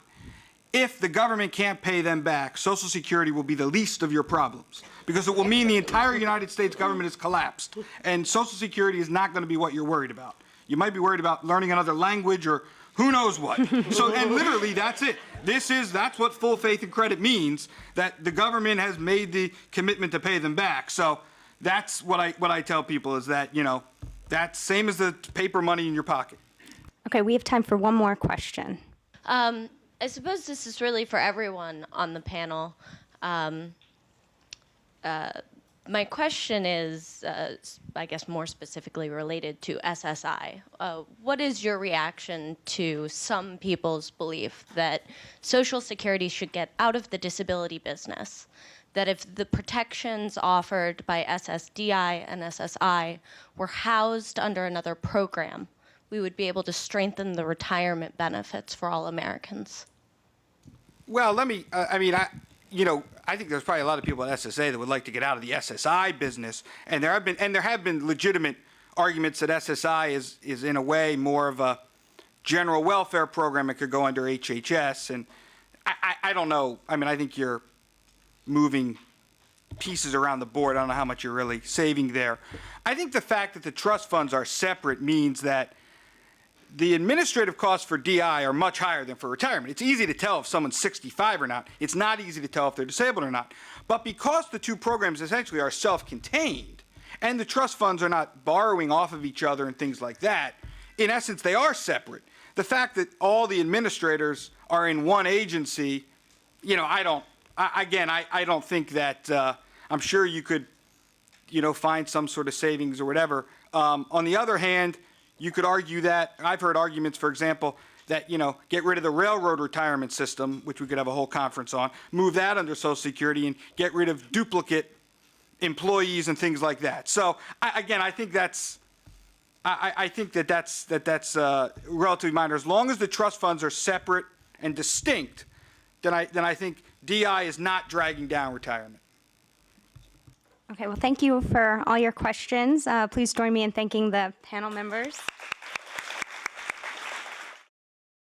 If the government can't pay them back, Social Security will be the least of your problems, because it will mean the entire United States government has collapsed, and Social Security is not going to be what you're worried about. You might be worried about learning another language or who knows what. So, and literally, that's it. That's what full faith and credit means, that the government has made the commitment to pay them back. So that's what I tell people is that, that's same as the paper money in your pocket. Okay, we have time for one more question. I suppose this is really for everyone on the panel. My question is, I guess, more specifically related to SSI. What is your reaction to some people's belief that Social Security should get out of the disability business? That if the protections offered by SSDI and SSI were housed under another program, we would be able to strengthen the retirement benefits for all Americans? Well, I think there's probably a lot of people at SSA that would like to get out of the SSI business, and there have been legitimate arguments that SSI is in a way more of a general welfare program. It could go under HHS, and I don't know. I think you're moving pieces around the board. I don't know how much you're really saving there. I think the fact that the trust funds are separate means that the administrative costs for DI are much higher than for retirement. It's easy to tell if someone's 65 or not. It's not easy to tell if they're disabled or not. But because the two programs essentially are self-contained, And the trust funds are not borrowing off of each other and things like that. In essence, they are separate. The fact that all the administrators are in one agency, you know, I don't think that, I'm sure you could, you know, find some sort of savings or whatever. On the other hand, you could argue that, I've heard arguments, for example, that, you know, get rid of the railroad retirement system, which we could have a whole conference on, move that under Social Security and get rid of duplicate employees and things like that. So I think that's, I think that's relatively minor. As long as the trust funds are separate and distinct, then I think DI is not dragging down retirement. Okay, well, thank you for all your questions. Please join me in thanking the panel members.